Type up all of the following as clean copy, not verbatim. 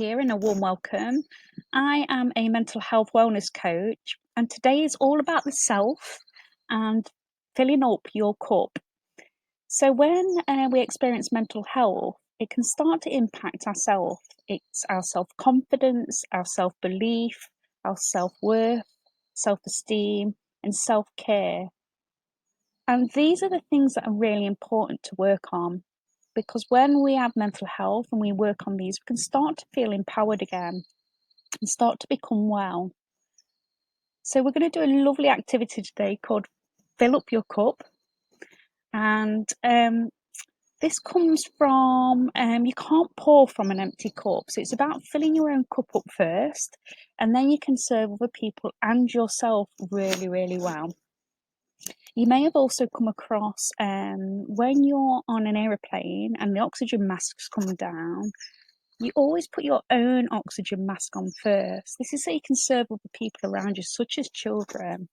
here and a warm welcome. I am a mental health wellness coach, and today is all about the self and filling up your cup. So, when we experience mental health, it can start to impact ourself. It's our self confidence, our self belief, our self worth, self esteem, and self care. And these are the things that are really important to work on, because when we have mental health and we work on these, we can start to feel empowered again and start to become well. So, we're going to do a lovely activity today called Fill Up Your Cup. And this comes from, you can't pour from an empty cup. So, it's about filling your own cup up first, and then you can serve other people and yourself really, really well. You may have also come across when you're on an aeroplane and the oxygen masks come down, you always put your own oxygen mask on first. This is so you can serve other people around you, such as children.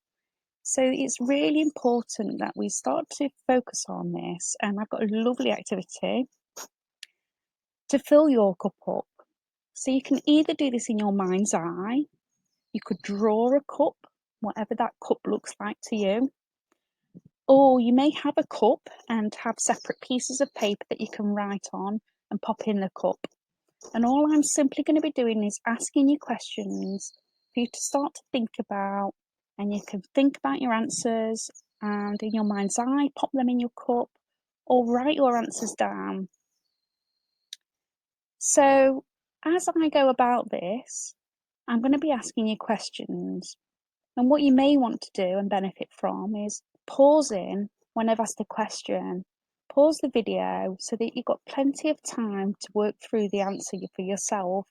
So it's really important that we start to focus on this. And I've got a lovely activity to fill your cup up. So you can either do this in your mind's eye, you could draw a cup, whatever that cup looks like to you. Or you may have a cup and have separate pieces of paper that you can write on and pop in the cup. And all I'm simply going to be doing is asking you questions for you to start to think about, and you can think about your answers and in your mind's eye, pop them in your cup or write your answers down. So as I go about this, I'm going to be asking you questions. And what you may want to do and benefit from is pausing when I've asked a question. Pause the video so that you've got plenty of time to work through the answer for yourself,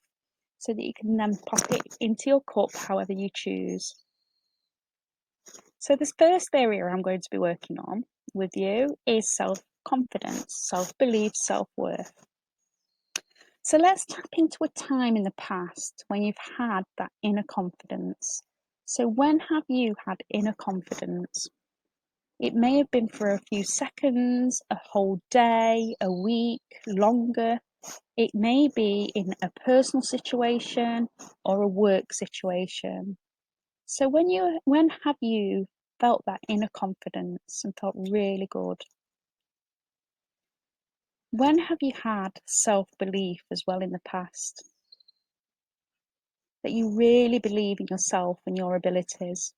so that you can then pop it into your cup however you choose. So this first area I'm going to be working on with you is self-confidence, self-belief, self-worth. So let's tap into a time in the past when you've had that inner confidence. So when have you had inner confidence? It may have been for a few seconds, a whole day, a week, longer. It may be in a personal situation or a work situation. So when have you felt that inner confidence and felt really good? When have you had self-belief as well in the past? That you really believe in yourself and your abilities?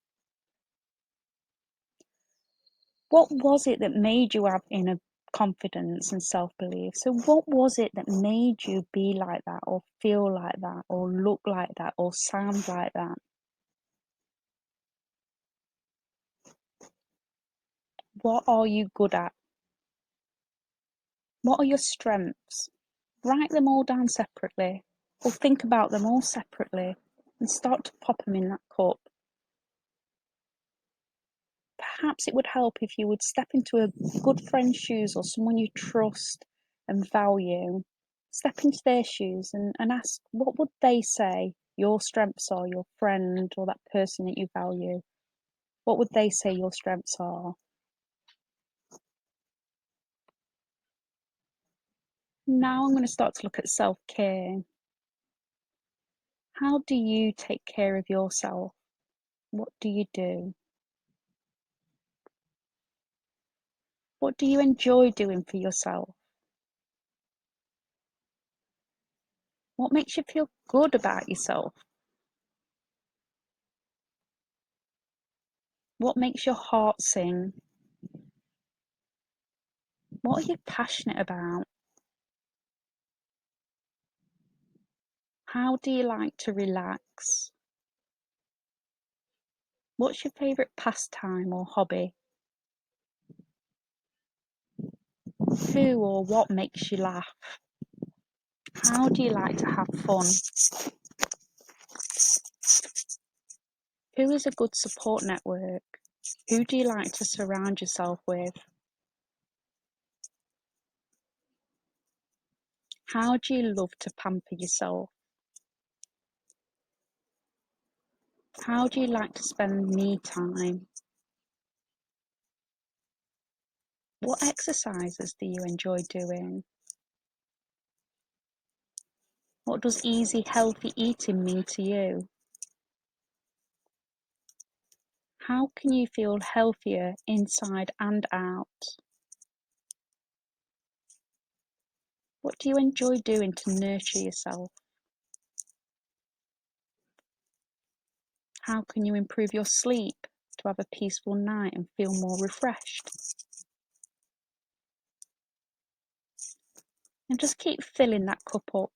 What was it that made you have inner confidence and self-belief? So what was it that made you be like that, or feel like that, or look like that, or sound like that? What are you good at? What are your strengths? Write them all down separately, or think about them all separately and start to pop them in that cup. Perhaps it would help if you would step into a good friend's shoes or someone you trust and value. Step into their shoes and ask, what would they say your strengths are, your friend or that person that you value? What would they say your strengths are? Now I'm going to start to look at self-care. How do you take care of yourself? What do you do? What do you enjoy doing for yourself? What makes you feel good about yourself? What makes your heart sing? What are you passionate about? How do you like to relax? What's your favourite pastime or hobby? Who or what makes you laugh? How do you like to have fun? Who is a good support network? Who do you like to surround yourself with? How do you love to pamper yourself? How do you like to spend me time? What exercises do you enjoy doing? What does easy, healthy eating mean to you? How can you feel healthier inside and out? What do you enjoy doing to nurture yourself? How can you improve your sleep to have a peaceful night and feel more refreshed? And just keep filling that cup up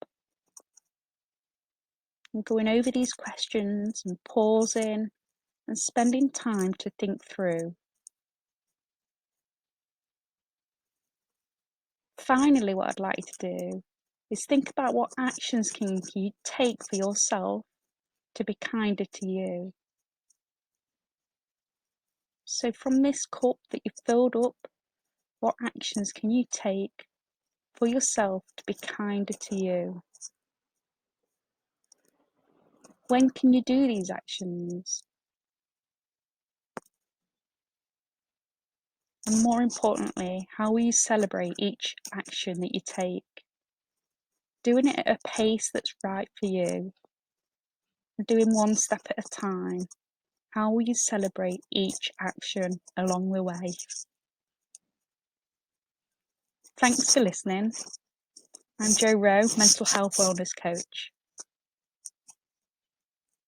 and going over these questions and pausing and spending time to think through. Finally, what I'd like you to do is think about what actions can you take for yourself to be kinder to you. So from this cup that you've filled up, what actions can you take for yourself to be kinder to you? When can you do these actions? And more importantly, how will you celebrate each action that you take? Doing it at a pace that's right for you, and doing one step at a time. How will you celebrate each action along the way? Thanks for listening. I'm Jo Rowe, Mental Health Wellness Coach.